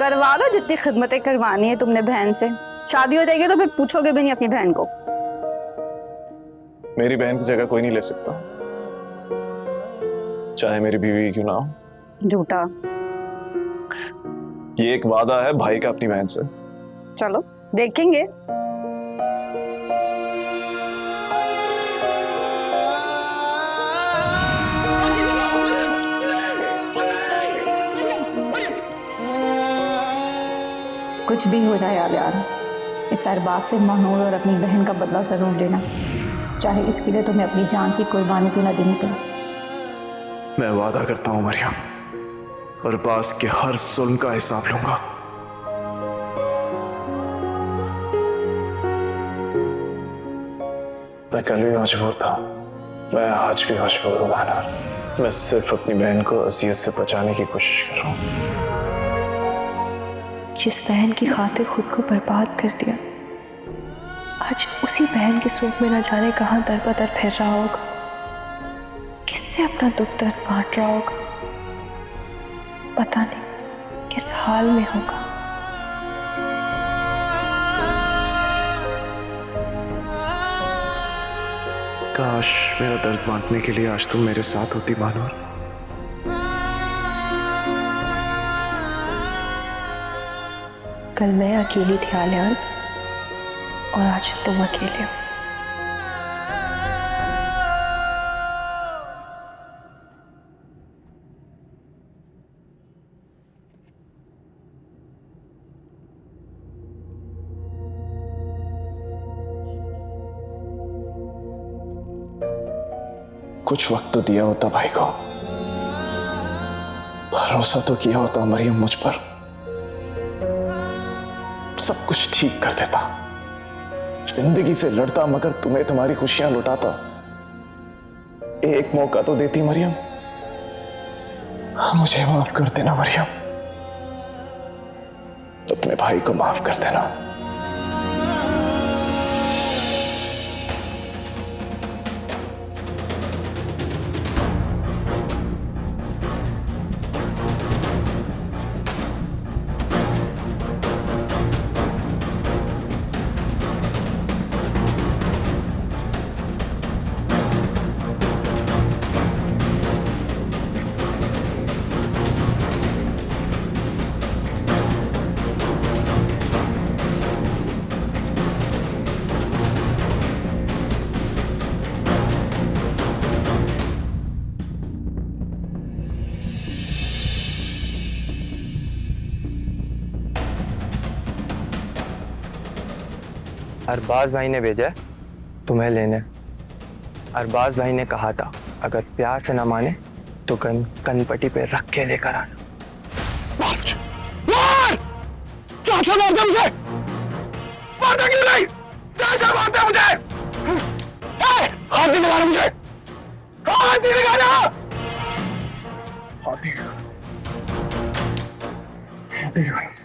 करवा लो जितनी खिदमतें करवानी है तुमने बहन से। शादी हो जाएगी तो फिर पूछोगे भी नहीं अपनी बहन को। मेरी बहन की जगह कोई नहीं ले सकता, चाहे मेरी बीवी क्यों ना हो। झूठा। ये एक वादा है भाई का अपनी बहन से। चलो देखेंगे। कुछ भी हो जाए यार, इस अरबाज से मानूर और अपनी बहन का बदला जरूर लेना, चाहे इसके लिए तुम्हें अपनी जान की कुर्बानी क्यों ना देनी पड़े। मैं वादा करता हूं मरियम, अरबाज के हर जुल्म का हिसाब लूंगा। मैं कल भी मजबूर था, मैं आज भी मजबूर हूँ मानूर। मैं सिर्फ अपनी बहन को अजियत से बचाने की कोशिश कर रहा हूँ। जिस बहन की खातिर खुद को बर्बाद कर दिया, आज उसी बहन के सूख में न जाने कहां दर बदर फिर रहा होगा, किससे अपना दुख दर्द बांट रहा होगा, पता नहीं किस हाल में होगा। काश मेरा दर्द बांटने के लिए आज तुम मेरे साथ होती मानूर। कल मैं अकेली थी आलियान, और आज तुम अकेले हो। कुछ वक्त तो दिया होता भाई को, भरोसा तो किया होता मरियम मुझ पर, सब कुछ ठीक कर देता, जिंदगी से लड़ता मगर तुम्हें तुम्हारी खुशियां लुटाता। एक मौका तो देती मरियम। मुझे माफ कर देना मरियम, अपने भाई को माफ कर देना। अरबाज भाई ने भेजा है तुम्हें लेने। अरबाज भाई ने कहा था अगर प्यार से ना माने तो गन कनपट्टी पे रख के लेकर आना। क्या मारते मुझे? मारते क्यों नहीं? कैसे मारते मुझे? हाथ नहीं लगाना मुझे, हाथ नहीं लगाना, हाथ नहीं लगाना, हाथ नहीं लगाना।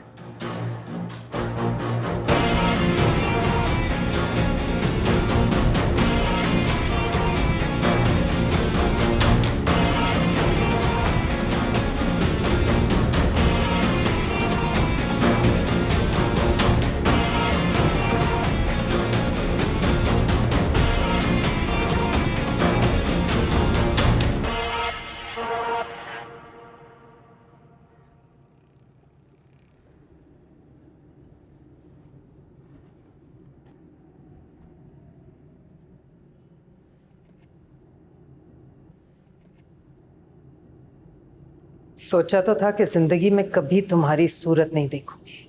सोचा तो था कि जिंदगी में कभी तुम्हारी सूरत नहीं देखूंगी,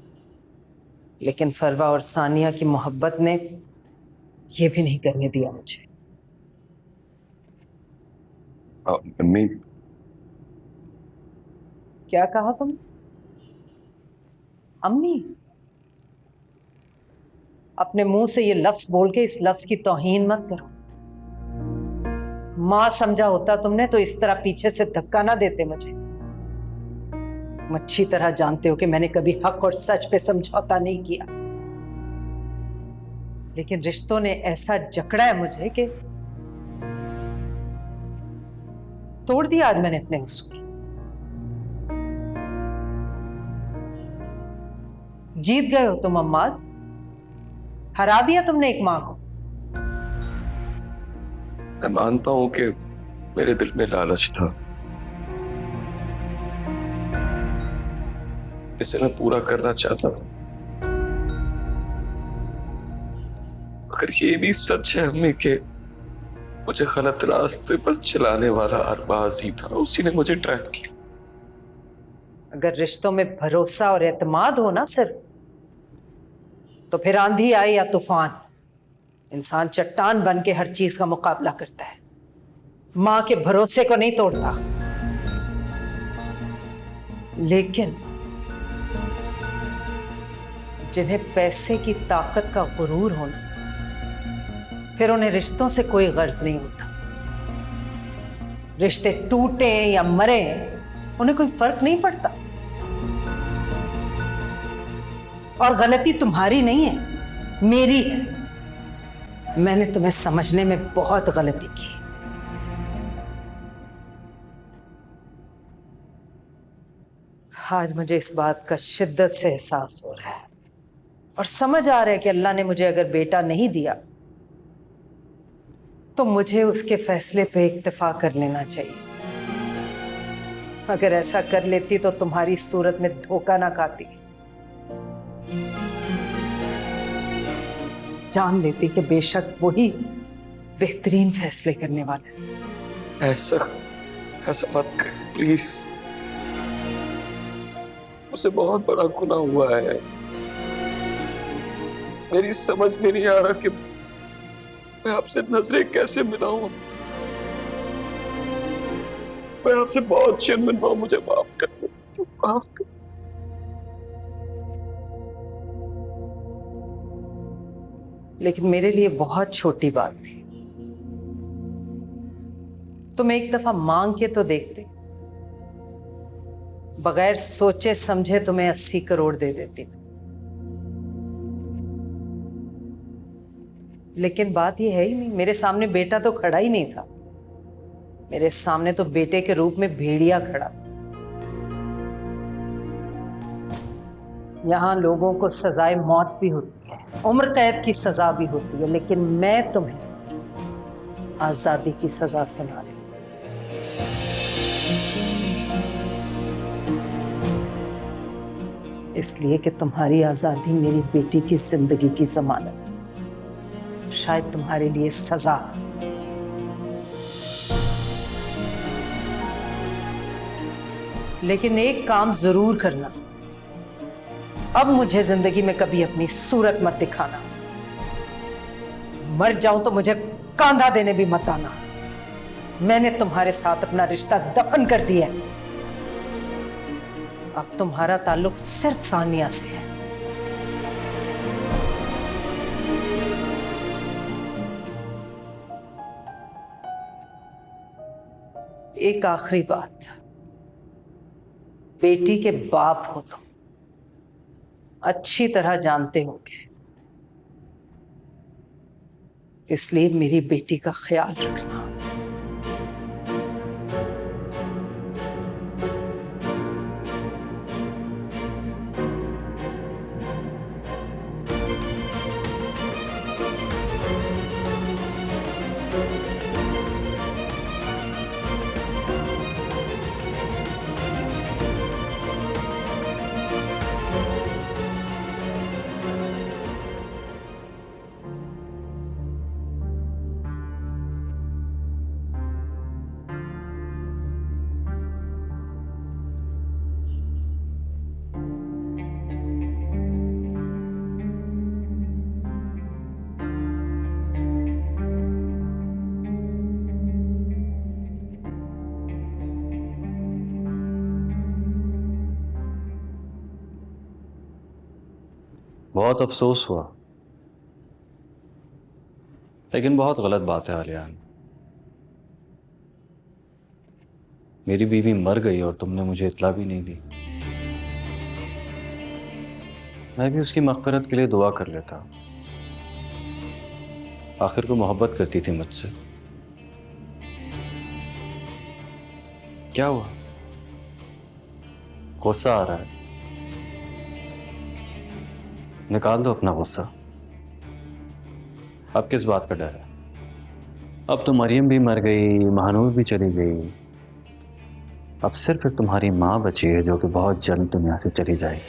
लेकिन फरवा और सानिया की मोहब्बत ने यह भी नहीं करने दिया मुझे। अम्मी, क्या कहा तुम? अम्मी? अपने मुंह से ये लफ्ज बोल के इस लफ्ज की तौहीन मत करो। मां समझा होता तुमने तो इस तरह पीछे से धक्का ना देते मुझे। तुम अच्छी तरह जानते हो कि मैंने कभी हक और सच पे समझौता नहीं किया, लेकिन रिश्तों ने ऐसा जकड़ा है मुझे कि तोड़ दिया आज मैंने अपने उसूल। जीत गए हो तुम अम्माद, हरा दिया तुमने एक मां को। मैं मानता हूं कि मेरे दिल में लालच था, इसे मैं पूरा करना चाहता हूं। अगर ये भी सच है अम्मी के मुझे गलत रास्ते पर चलाने वाला अरबाज ही था, उसी ने मुझे ट्रैप किया। अगर रिश्तों में भरोसा और एतमाद हो ना सिर्फ, तो फिर आंधी आए या तूफान, इंसान चट्टान बन के हर चीज का मुकाबला करता है, मां के भरोसे को नहीं तोड़ता। लेकिन जिन्हें पैसे की ताकत का गुरूर होना, फिर उन्हें रिश्तों से कोई गर्ज नहीं होता। रिश्ते टूटे या मरे उन्हें कोई फर्क नहीं पड़ता। और गलती तुम्हारी नहीं है, मेरी है। मैंने तुम्हें समझने में बहुत गलती की। आज मुझे इस बात का शिद्दत से एहसास हो रहा है और समझ आ रहा है कि अल्लाह ने मुझे अगर बेटा नहीं दिया तो मुझे उसके फैसले पे इक्तफा कर लेना चाहिए। अगर ऐसा कर लेती तो तुम्हारी सूरत में धोखा ना खाती, जान लेती कि बेशक वही बेहतरीन फैसले करने वाला है। ऐसा मत कर प्लीज, मुझसे बहुत बड़ा गुनाह हुआ है। मेरी समझ में नहीं आ रहा कि मैं आपसे नजरें कैसे मिलाऊं। मैं आपसे बहुत शर्मिंदा हूं, मुझे माफ कर दो, माफ कर। लेकिन मेरे लिए बहुत छोटी बात थी। तुम एक दफा मांग के तो देखते, बगैर सोचे समझे तुम्हें 80 करोड़ दे देती। लेकिन बात यह है ही नहीं, मेरे सामने बेटा तो खड़ा ही नहीं था। मेरे सामने तो बेटे के रूप में भेड़िया खड़ा था। यहां लोगों को सजाए मौत भी होती है, उम्र कैद की सजा भी होती है, लेकिन मैं तुम्हें आजादी की सजा सुना रही हूं। इसलिए कि तुम्हारी आजादी मेरी बेटी की जिंदगी की जमानत, शायद तुम्हारे लिए सजा। लेकिन एक काम जरूर करना, अब मुझे जिंदगी में कभी अपनी सूरत मत दिखाना। मर जाऊं तो मुझे कांधा देने भी मत आना। मैंने तुम्हारे साथ अपना रिश्ता दफन कर दिया। अब तुम्हारा ताल्लुक सिर्फ सानिया से है। एक आखिरी बात, बेटी के बाप हो तुम, अच्छी तरह जानते होंगे, इसलिए मेरी बेटी का ख्याल रखना। बहुत अफसोस हुआ, लेकिन बहुत गलत बात है आलियान। मेरी बीवी मर गई और तुमने मुझे इत्ला भी नहीं दी। मैं भी उसकी मग़फ़िरत के लिए दुआ कर लेता। आखिर को मोहब्बत करती थी मुझसे। क्या हुआ? गुस्सा आ रहा है? निकाल दो अपना गुस्सा। अब किस बात का डर है? अब तो मरियम भी मर गई, महानूर भी चली गई। अब सिर्फ एक तुम्हारी माँ बची है जो कि बहुत जल्द दुनिया से चली जाएगी।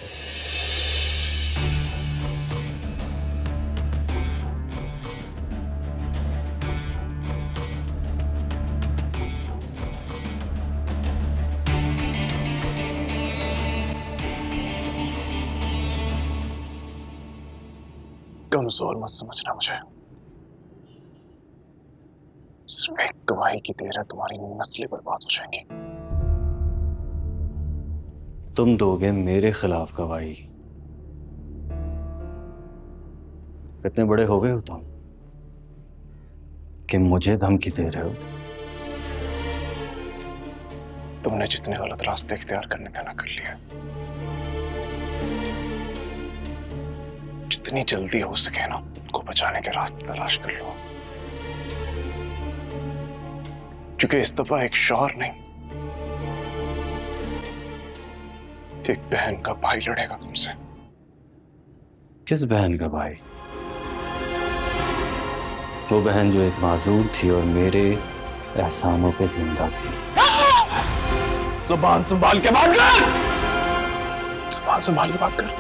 कमजोर मत समझना मुझे। सिर्फ एक गवाही की देर है, तुम्हारी नस्लें बर्बाद हो जाएंगी। तुम दोगे मेरे खिलाफ गवाही? इतने बड़े हो गए हो तुम कि मुझे धमकी दे रहे हो? तुमने जितने गलत रास्ते इख्तियार करने का ना कर लिया, जितनी जल्दी हो सके ना को बचाने के रास्ते तलाश कर लो, क्योंकि इस दफा एक शौहर नहीं, एक बहन का भाई लड़ेगा तुमसे। किस बहन का भाई? वो बहन जो एक माजूर थी और मेरे एहसानों पे जिंदा थी। जुबान संभाल के बात कर, जुबान संभाल के बात कर।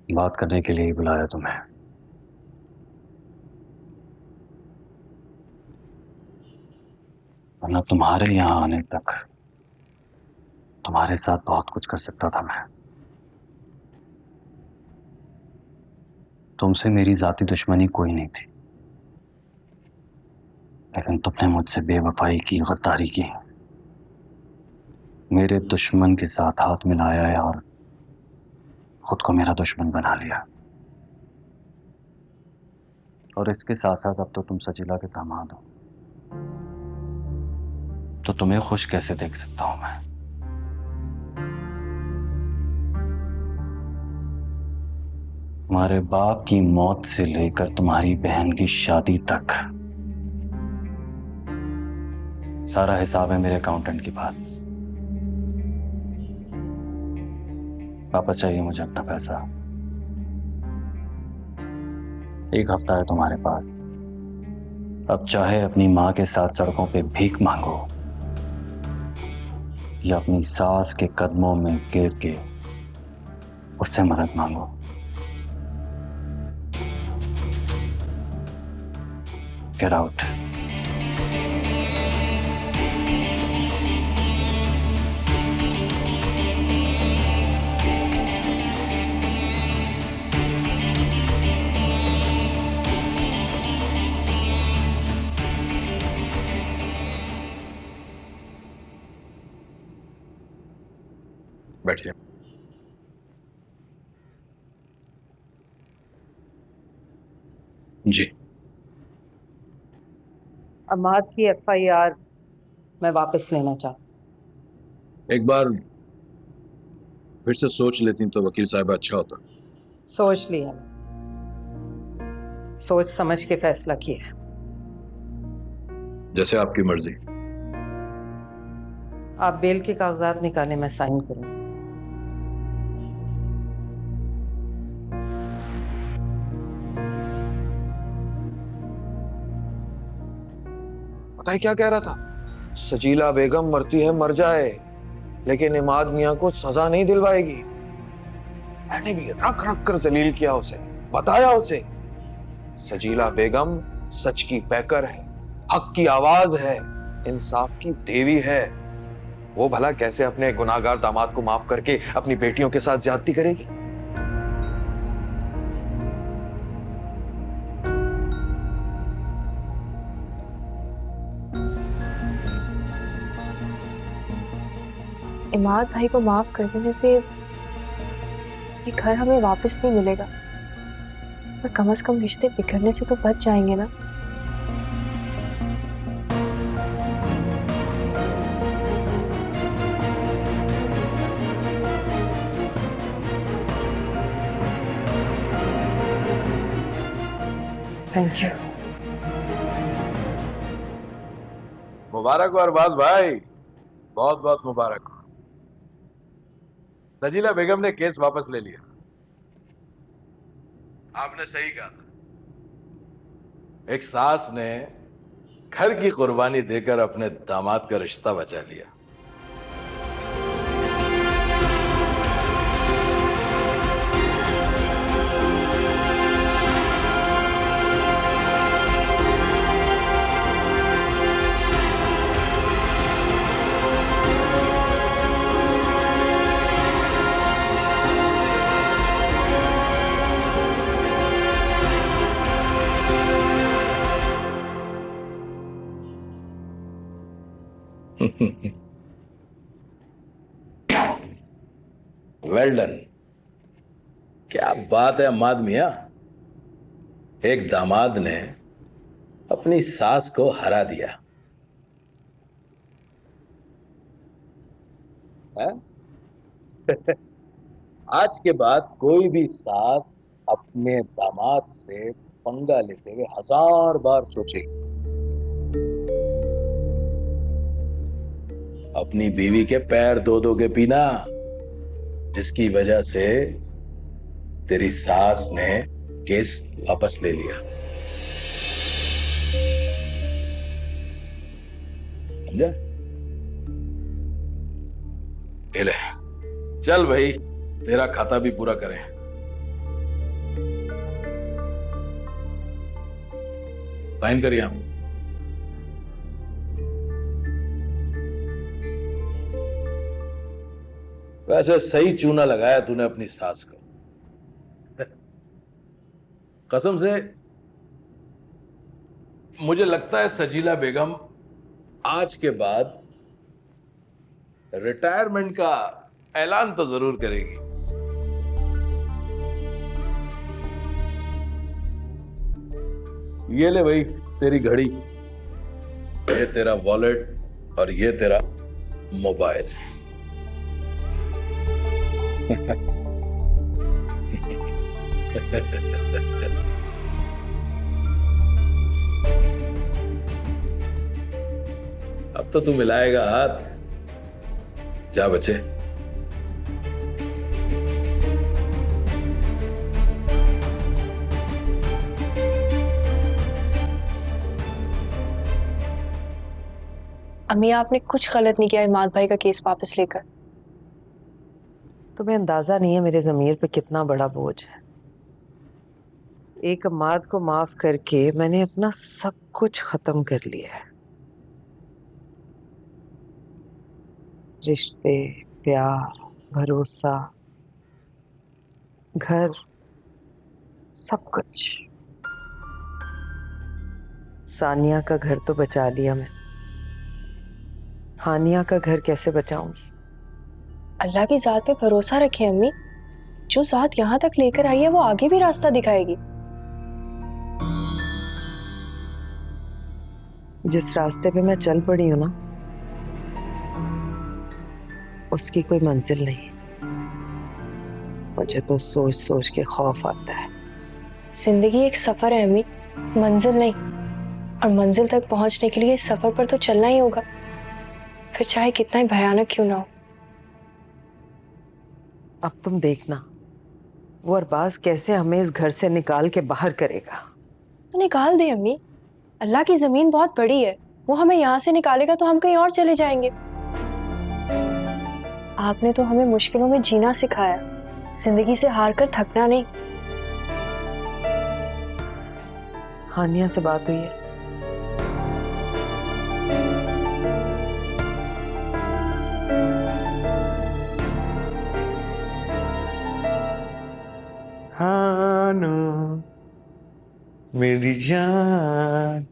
बात करने के लिए ही बुलाया तुम्हें। वरना तुम्हारे यहां आने तक तुम्हारे साथ बहुत कुछ कर सकता था मैं। तुमसे मेरी जाती दुश्मनी कोई नहीं थी, लेकिन तुमने मुझसे बेवफाई की, गद्दारी की, मेरे दुश्मन के साथ हाथ मिलाया है और खुद को मेरा दुश्मन बना लिया। और इसके साथ साथ अब तो तुम सजीला के दामाद हो, तो तुम्हें खुश कैसे देख सकता हूं मैं? तुम्हारे बाप की मौत से लेकर तुम्हारी बहन की शादी तक सारा हिसाब है मेरे अकाउंटेंट के पास। वापस चाहिए मुझे अपना पैसा। एक हफ्ता है तुम्हारे पास। अब चाहे अपनी मां के साथ सड़कों पे भीख मांगो या अपनी सास के कदमों में गिर के उससे मदद मांगो। Get out. बैठिए। जी, अमाद की एफआईआर मैं वापस लेना चाहता। एक बार फिर से सोच लेती तो वकील साहब अच्छा होता। सोच लिया मैं, सोच समझ के फैसला किया। जैसे आपकी मर्जी। आप बेल के कागजात निकालें, मैं साइन करूंगी। पता है क्या कह रहा था? सजीला बेगम मरती है मर जाए, लेकिन इमाद मियां को सजा नहीं दिलवाएगी। मैंने भी रख रख कर जलील किया उसे, बताया उसे सजीला बेगम सच की पैकर है, हक की आवाज है, इंसाफ की देवी है। वो भला कैसे अपने गुनाहगार दामाद को माफ करके अपनी बेटियों के साथ ज्यादती करेगी? इमाद भाई को माफ कर देने से ये घर हमें वापस नहीं मिलेगा, पर कम से कम रिश्ते बिखरने से तो बच जाएंगे ना। Thank you. मुबारक हो अरबाज भाई, बहुत बहुत मुबारक हो। नजीला बेगम ने केस वापस ले लिया। आपने सही कहा था, एक सास ने घर की कुर्बानी देकर अपने दामाद का रिश्ता बचा लिया। Well done. क्या बात है अम्माद मियां, एक दामाद ने अपनी सास को हरा दिया है? आज के बाद कोई भी सास अपने दामाद से पंगा लेते हुए 1000 बार सोचेगी। अपनी बीवी के पैर धो धो के पीना, जिसकी वजह से तेरी सास ने केस वापस ले लिया। समझा? ये ले, चल भाई, तेरा खाता भी पूरा करें। साइन करिए हम। वैसे सही चूना लगाया तूने अपनी सास को। कसम से मुझे लगता है सजीला बेगम आज के बाद रिटायरमेंट का ऐलान तो जरूर करेगी। ये ले भाई तेरी घड़ी, ये तेरा वॉलेट और ये तेरा मोबाइल। अब तो तू मिलाएगा हाथ। जा बच्चे। अम्मी आपने कुछ गलत नहीं किया इमाद भाई का केस वापस लेकर। तुम्हें अंदाजा नहीं है मेरे ज़मीर पे कितना बड़ा बोझ है। एक अम्माद को माफ करके मैंने अपना सब कुछ खत्म कर लिया है। रिश्ते, प्यार, भरोसा, घर, सब कुछ। सानिया का घर तो बचा लिया मैं, हानिया का घर कैसे बचाऊंगी? अल्लाह की जात पे भरोसा रखे अम्मी, जो जात यहाँ तक लेकर आई है वो आगे भी रास्ता दिखाएगी। जिस रास्ते पे मैं चल पड़ी हूं ना, उसकी कोई मंजिल नहीं। मुझे तो सोच सोच के खौफ आता है। जिंदगी एक सफर है अम्मी, मंजिल नहीं। और मंजिल तक पहुंचने के लिए इस सफर पर तो चलना ही होगा, फिर चाहे कितना ही भयानक क्यों ना हो। अब तुम देखना, वो अरबाज कैसे हमें इस घर से निकाल के बाहर करेगा। तो निकाल दे अम्मी, अल्लाह की जमीन बहुत बड़ी है, वो हमें यहाँ से निकालेगा तो हम कहीं और चले जाएंगे। आपने तो हमें मुश्किलों में जीना सिखाया, जिंदगी से हार कर थकना नहीं। हानिया से बात हुई है? हानो मेरी जान,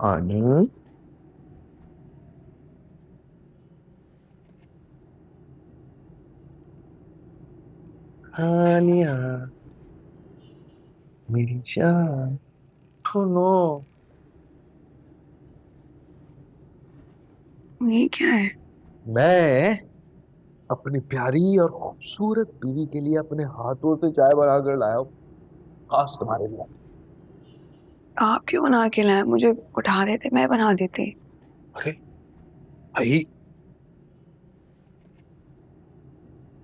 हानो हानिया मेरी जान, सुनो। ये क्या है? मैं अपनी प्यारी और खूबसूरत बीवी के लिए अपने हाथों से चाय बनाकर लाया हूं। खास तुम्हारे लिए। आप क्यों बना के लाए? मुझे उठा देते, मैं बना देती। अरे भाई,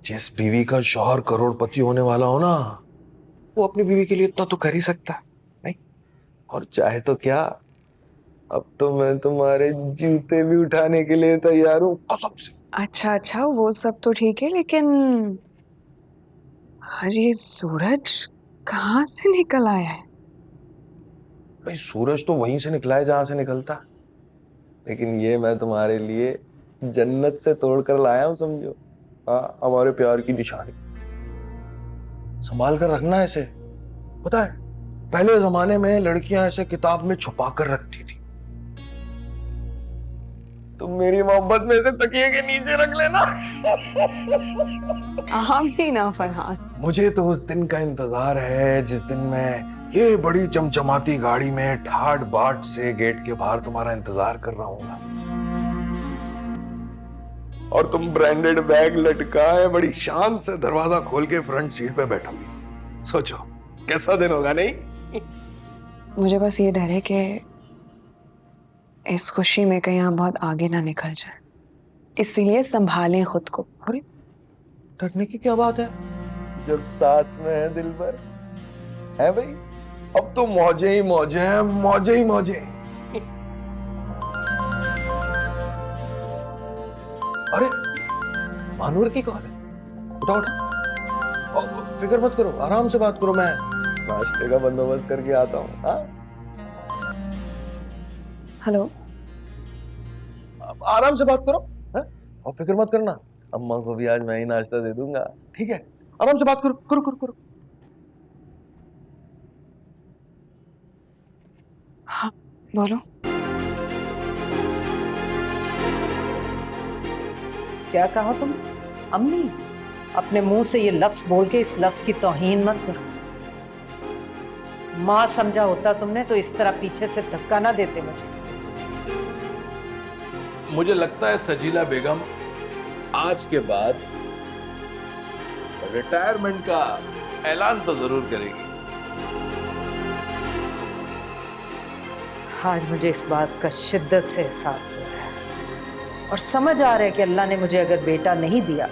जिस बीवी का शौहर करोड़पति होने वाला हो ना, वो अपनी बीवी के लिए इतना तो कर ही सकता है, नहीं? और चाहे तो क्या, अब तो मैं तुम्हारे जूते भी उठाने के लिए तैयार हूँ, कसम से। अच्छा अच्छा, वो सब तो ठीक है, लेकिन आज ये सूरज कहाँ से निकल आया है? भाई सूरज तो वहीं से निकला है जहां से निकलता, लेकिन ये मैं तुम्हारे लिए जन्नत से तोड़ कर लाया हूं, समझो। हाँ, हमारे प्यार की निशानी। संभाल कर रखना ऐसे। पता है, पहले जमाने में लड़कियां ऐसे किताब में छुपा कर रखती थी। तुम मेरी मोहब्बत में से तकिए के नीचे रख लेना। आप भी ना फरहान। मुझे तो उस दिन का इंतजार है जिस दिन मैं ये बड़ी चमचमाती गाड़ी में ठाट बाट से गेट के बाहर तुम्हारा इंतजार कर रहा हूँ, और तुम ब्रांडेड बैग लटका है बड़ी शान से दरवाजा खोल के फ्रंट सीट पे बैठोगी। सोचो कैसा दिन होगा, नहीं? मुझे बस ये डर है कि इस खुशी में कहीं आप बहुत आगे ना निकल जाए, इसलिए संभालें खुद को। अरे डरने की क्या बात है, जब साथ में है दिल भर, है भाई। अब तो मौजे ही मौजे हैं, मौजे ही मौजे। अरे भानुर की कॉल है, उठाओ उठाओ। फिक्र मत करो, आराम से बात करो, मैं नाश्ते का बंदोबस्त करके आता हूँ। हाँ, हेलो, आराम से बात करो, है? और फिक्र मत करना, अम्मा को भी आज मैं ही नाश्ता दे दूंगा, ठीक है? आराम से बात करो, करो करो करो। हाँ बोलो। क्या कहा तुम? अम्मी? अपने मुंह से ये लफ्ज बोल के इस लफ्ज की तौहीन मत करो। मां समझा होता तुमने तो इस तरह पीछे से धक्का ना देते मुझे। मुझे लगता है सजीला बेगम आज के बाद रिटायरमेंट का ऐलान तो जरूर करेगी। आज मुझे इस बात का शिद्दत से एहसास हो रहा है और समझ आ रहा है कि अल्लाह ने मुझे अगर बेटा नहीं दिया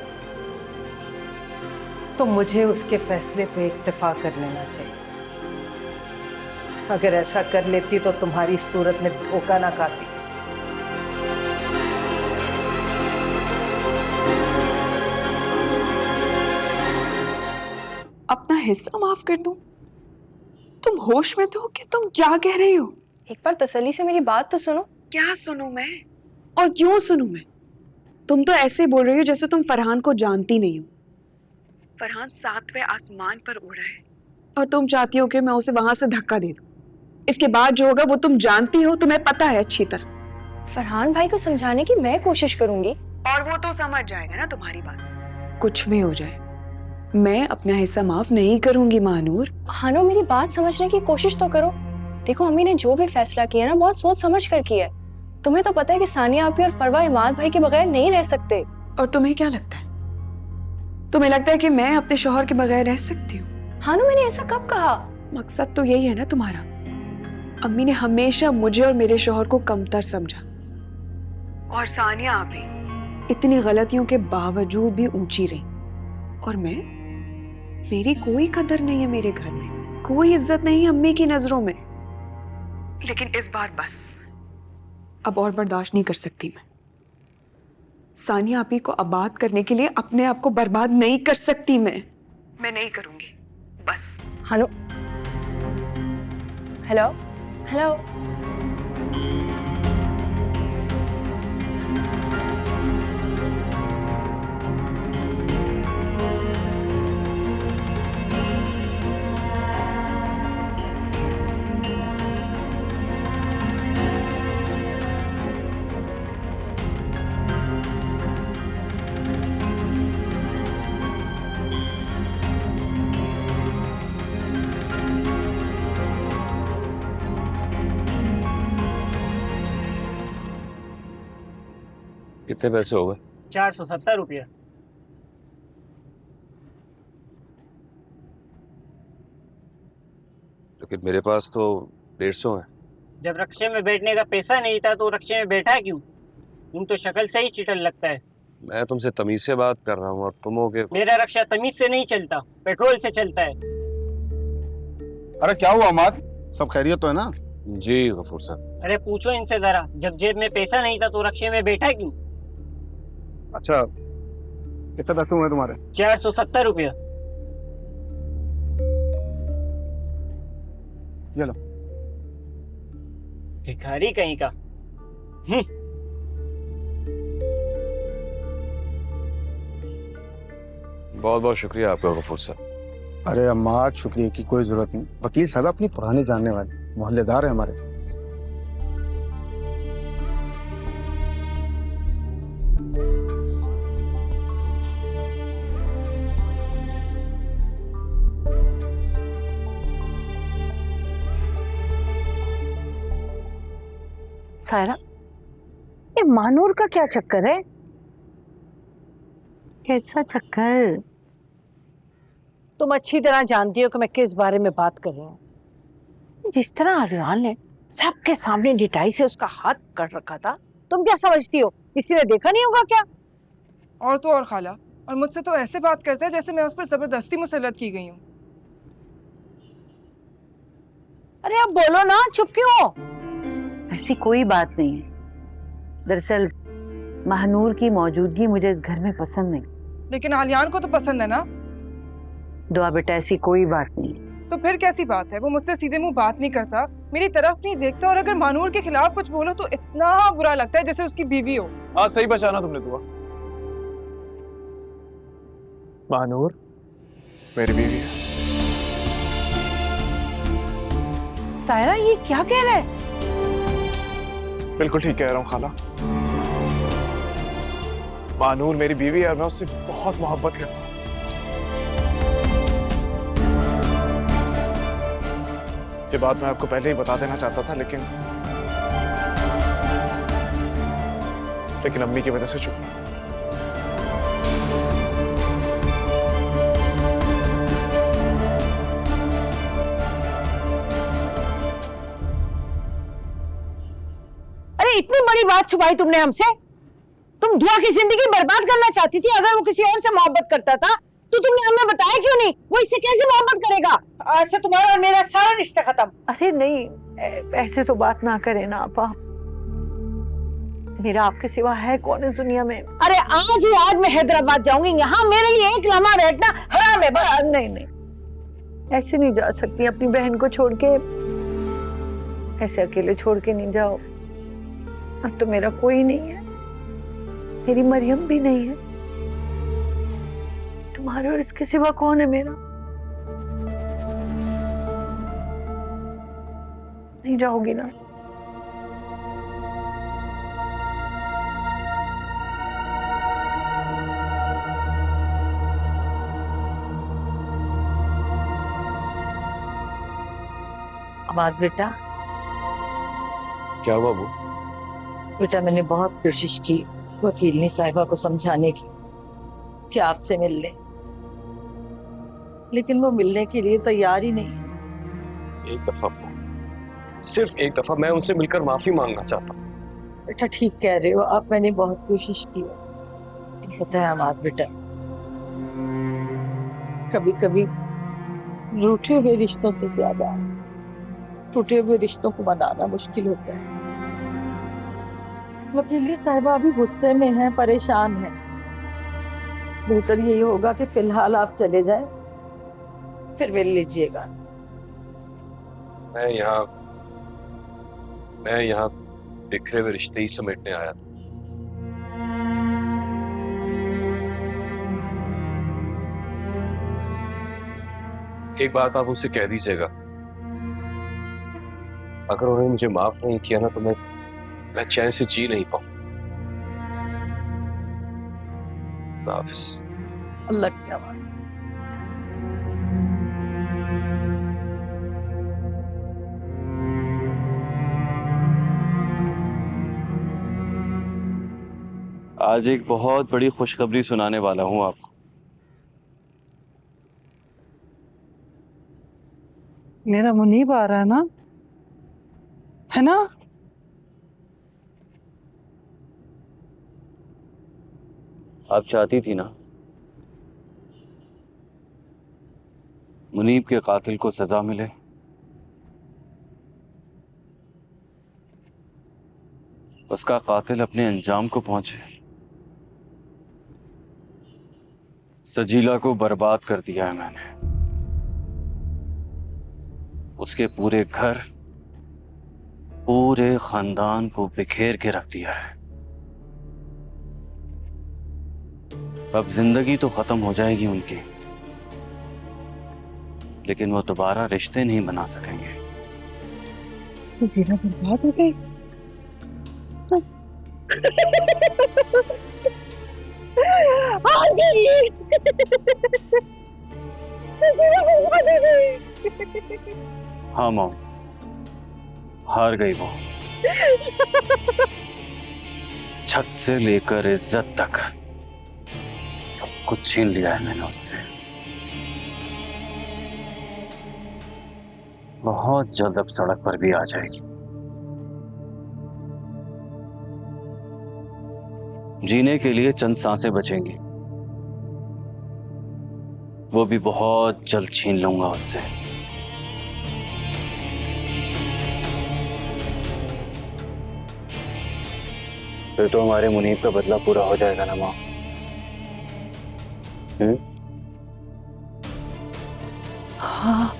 तो मुझे उसके फैसले पे इत्तेफा कर लेना चाहिए। अगर ऐसा कर लेती तो तुम्हारी सूरत में धोखा ना खाती। अपना हिस्सा माफ कर दूं? तुम होश में तो कि तुम क्या कह रही हो? एक बार तसल्ली से मेरी बात तो सुनो। क्या सुनूं मैं, और क्यों सुनूं मैं? तुम तो ऐसे बोल रही हो जैसे तुम फरहान को जानती नहीं हो। फरहान 7वें आसमान पर उड़ा है और तुम चाहती हो कि मैं उसे वहां से धक्का दे दूं। इसके बाद जो होगा वो तुम जानती हो, तुम्हें पता है अच्छी तरह। फरहान भाई को समझाने की मैं कोशिश करूंगी और वो तो समझ जाएगा ना तुम्हारी बात। कुछ भी हो जाए मैं अपना हिस्सा माफ नहीं करूंगी महानूर। हानो, मेरी बात समझने की कोशिश तो करो। देखो, अम्मी ने जो भी फैसला किया ना बहुत सोच समझ कर किया है। तुम्हें तो पता है कि सानिया आपी और फरवा इमाद भाई के बगैर नहीं रह सकते। और तुम्हें क्या लगता है? तुम्हें लगता है कि मैं अपने शौहर के बगैर रह सकती हूँ? हानो, मैंने ऐसा कब कहा? मकसद तो यही है ना तुम्हारा। अम्मी ने हमेशा मुझे और मेरे शौहर को कमतर समझा, और सानिया आपी इतनी गलतियों के बावजूद भी ऊंची रही। और मेरी कोई कदर नहीं है मेरे घर में, कोई इज्जत नहीं अम्मी की नजरों में। लेकिन इस बार बस, अब और बर्दाश्त नहीं कर सकती मैं। सानिया आपी को आबाद करने के लिए अपने आप को बर्बाद नहीं कर सकती मैं नहीं करूंगी बस। हानो, हेलो हेलो। कितने पैसे हो गए? 470 रुपया। लेकिन मेरे पास तो 150 है। जब रक्शे में बैठने का पैसा नहीं था तो रक्शे में बैठा क्यों? तुम तो शक्ल से ही चिटल लगता है। मैं तुमसे तमीज से बात कर रहा हूँ और तुम हो के। मेरा रक्षा तमीज से नहीं चलता, पेट्रोल से चलता है। अरे क्या हुआ अमाद, सब खैरियत तो है ना? जी गफूर साहब। अरे पूछो इनसे जरा, जब जेब में पैसा नहीं था तो रक्शे में बैठा क्यों? अच्छा, कितने पैसे हुए तुम्हारे? 470 रुपया। ये लो। भिखारी कहीं का। बहुत बहुत शुक्रिया आपका गफूर साहब। अरे अम्माद, शुक्रिया की कोई जरूरत नहीं। वकील साहब अपनी पुरानी जानने वाले मोहल्लेदार है हमारे। सायरा, ये मानूर का क्या चक्कर है? कैसा चक्कर? तुम अच्छी तरह जानती हो कि मैं किस बारे में बात कर रही हूँ। जिस तरह आर्यान ने सबके सामने डिटाई से उसका हाथ कर रखा था, तुम क्या समझती हो किसी ने देखा नहीं होगा क्या? और तो और खाला, और मुझसे तो ऐसे बात करता है जैसे मैं उस पर जबरदस्ती मुसल्लत की गई हूँ। अरे अब बोलो ना, चुप क्यों हो? ऐसी कोई बात नहीं है। दरअसल महानूर की मौजूदगी मुझे इस घर में पसंद नहीं। लेकिन आलियान को तो पसंद है ना? दुआ बेटा, ऐसी कोई बात नहीं है। तो फिर कैसी बात है? वो मुझसे सीधे मुंह बात नहीं करता, मेरी तरफ नहीं देखता, और अगर मानूर के खिलाफ कुछ बोलो तो इतना बुरा लगता है जैसे उसकी बीवी हो। हाँ सही पहचाना तुमने दुआ। महानूर मेरी बीवी है। सायरा, ये क्या कह रहा है? बिल्कुल ठीक कह रहा हूँ खाला। महानूर मेरी बीवी है और मैं उससे बहुत मोहब्बत करता हूँ। ये बात मैं आपको पहले ही बता देना चाहता था, लेकिन अम्मी की वजह से चुप। अरे इतनी बड़ी बात छुपाई तुमने हमसे? तुम दुआ की जिंदगी बर्बाद करना चाहती थी। अगर वो किसी और से मोहब्बत करता था तो तुमने हमें बताया क्यों नहीं? वो इससे कैसे मोहब्बत करेगा? आज से तुम्हारा और मेरा सारा रिश्ता खत्म। अरे नहीं, ऐसे तो बात ना करें ना आपा। मेरा आपके सिवा है कौन इस दुनिया में? अरे आज ही आज मैं हैदराबाद जाऊंगी, यहाँ मेरे लिए एक लम्हा बैठना हराम है। बस नहीं नहीं, ऐसे नहीं जा सकती अपनी बहन को छोड़ के। ऐसे अकेले छोड़ के नहीं जाओ। अब तो मेरा कोई नहीं है, मेरी मरियम भी नहीं है। तुम्हारे और इसके सिवा कौन है मेरा? नहीं जाओगी ना? अमाद बेटा। क्या हुआ वो? बेटा, मैंने बहुत कोशिश की वकीलनी साहिबा को समझाने की कि आपसे मिल ले, लेकिन वो मिलने के लिए तैयार ही नहीं है। एक दफा, सिर्फ एक दफा मैं उनसे मिलकर माफी मांगना चाहता हूँ। बेटा ठीक कह रहे हो आप, मैंने बहुत कोशिश की है। पता है अमाद बेटा, कभी कभी रूठे हुए रिश्तों से ज्यादा टूटे हुए रिश्तों को बनाना मुश्किल होता है। वकीली साहिबा अभी गुस्से में हैं, परेशान हैं। बेहतर यही होगा कि फिलहाल आप चले जाएं, फिर मिल लीजिएगा। मैं यहाँ बिखरे हुए रिश्ते ही समेटने आया था। एक बात आप उनसे कह दीजिएगा, अगर उन्होंने मुझे माफ नहीं किया ना तो मैं चैन से जी नहीं पाऊं। हाफिज। अल्लाह की अमान। आज एक बहुत बड़ी खुशखबरी सुनाने वाला हूं आपको। मेरा मुनीब आ रहा है ना, है ना? आप चाहती थी ना मुनीब के कातिल को सजा मिले, उसका कातिल अपने अंजाम को पहुंचे। सजीला को बर्बाद कर दिया है मैंने, उसके पूरे घर पूरे खानदान को बिखेर के रख दिया है। अब जिंदगी तो खत्म हो जाएगी उनकी, लेकिन वो दोबारा रिश्ते नहीं बना सकेंगे। सजीला बर्बाद हो गई। आ गई। सजीला बर्बाद हो गई। हाँ मॉम, हार गई वो। छत से लेकर इज्जत तक सब कुछ छीन लिया है मैंने उससे। बहुत जल्द अब सड़क पर भी आ जाएगी। जीने के लिए चंद सांसें बचेंगी, वो भी बहुत जल्द छीन लूंगा उससे। फिर तो हमारे मुनीब का बदला पूरा हो जाएगा ना माँ? हाँ,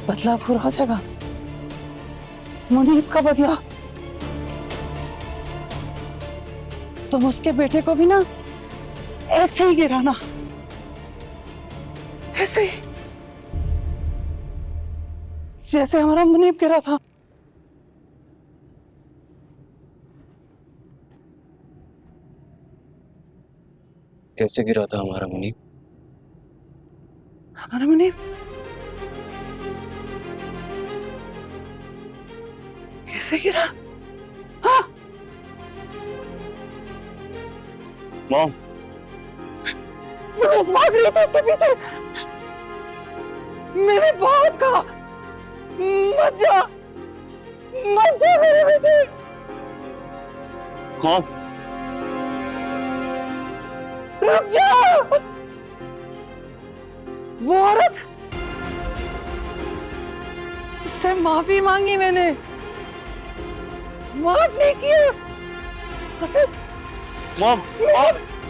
बदला पूरा हो जाएगा। मुनीब का बदला। तुम उसके बेटे को भी ना ऐसे ही गिराना, ऐसे ही जैसे हमारा मुनीब गिरा था। कैसे गिरा था हमारा मुनीब? हमारा मुनीब कैसे गिरा? हाँ, मॉम, मैं भाग रही थी उसके पीछे। मेरे बाप का, मत जा मेरे बेटे। हाँ, रुक जा। वो औरत, इससे माफी मांगी मैंने, माफ नहीं किया। मॉम,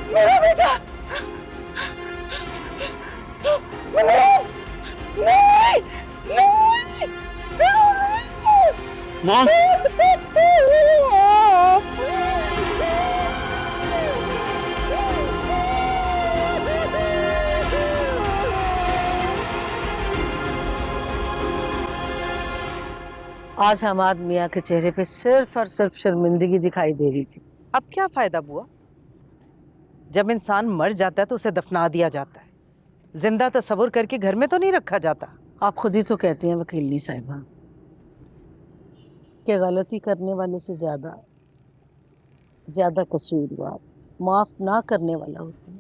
मेरा बेटा नहीं, नहीं, नहीं, मॉम, आज हमाद मियाँ के चेहरे पे सिर्फ और सिर्फ शर्मिंदगी दिखाई दे रही थी। अब क्या फायदा बुआ? जब इंसान मर जाता है तो उसे दफना दिया जाता है, जिंदा तस्वुर करके घर में तो नहीं रखा जाता। आप खुद ही तो कहती हैं वकीलनी साहिबा कि गलती करने वाले से ज्यादा कसूरवार माफ ना करने वाला होता है।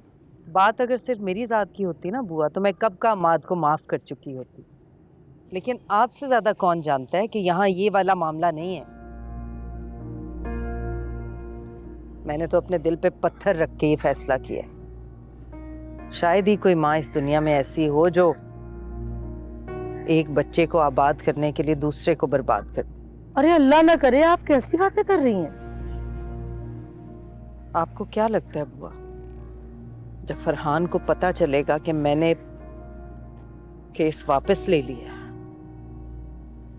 बात अगर सिर्फ मेरी ज़ात की होती ना बुआ, तो मैं कब का माद को माफ़ कर चुकी होती। लेकिन आपसे ज़्यादा कौन जानता है कि यहाँ ये वाला मामला नहीं है। मैंने तो अपने दिल पे पत्थर रख के ये फैसला किया है। शायद ही कोई माँ इस दुनिया में ऐसी हो जो एक बच्चे को आबाद करने के लिए दूसरे को बर्बाद कर दे। अरे अल्लाह ना करे, आप कैसी बातें कर रही हैं? आपको क्या लगता है बुआ, जब फरहान को पता चलेगा कि मैंने केस वापस ले लिया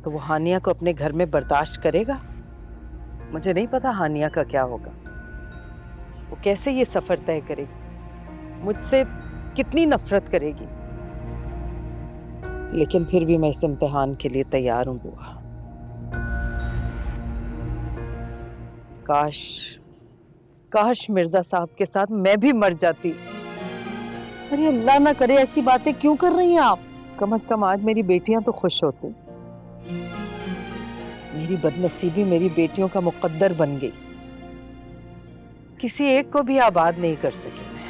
तो वो हानिया को अपने घर में बर्दाश्त करेगा? मुझे नहीं पता हानिया का क्या होगा। वो कैसे ये सफर तय करेगी, मुझसे कितनी नफरत करेगी। लेकिन फिर भी मैं इस इम्तिहान के लिए तैयार हूं बुआ। काश मिर्जा साहब के साथ मैं भी मर जाती। अरे अल्लाह ना करे, ऐसी बातें क्यों कर रही हैं आप? कम से कम आज मेरी बेटियां तो खुश होती। मेरी बदनसीबी मेरी बेटियों का मुकद्दर बन गई। किसी एक को भी आबाद नहीं कर सकी मैं।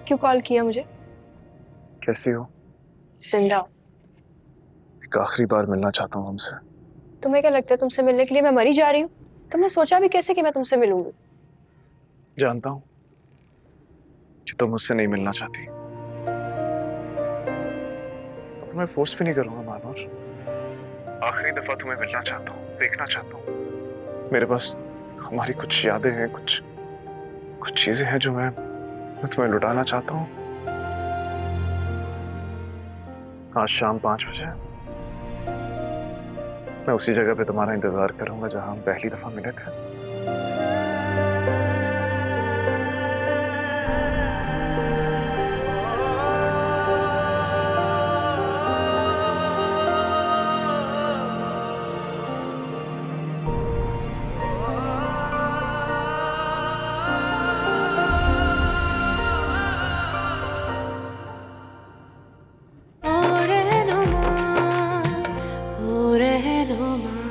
क्यों कॉल किया मुझे? कैसी हो? जिंदा। एक आखिरी बार मिलना चाहता हूँ तुमसे। तुम्हें क्या लगता है तुमसे मिलने के लिए मैं मरी जा रही हूँ? तुमने सोचा भी कैसे कि मैं तुमसे मिलूंगी? जानता हूँ कि तुम मुझसे नहीं मिलना चाहती। अब तुम्हें फोर्स भी नहीं करूंगा महानूर। आखिरी दफा तुम्हें मिलना चाहता हूँ, देखना चाहता हूँ। मेरे पास हमारी कुछ यादें हैं, कुछ चीजें हैं जो मैं तुम्हें लुटाना चाहता हूँ। आज शाम 5 बजे मैं उसी जगह पे तुम्हारा इंतजार करूंगा जहां हम पहली दफा मिले थे। रहनुमा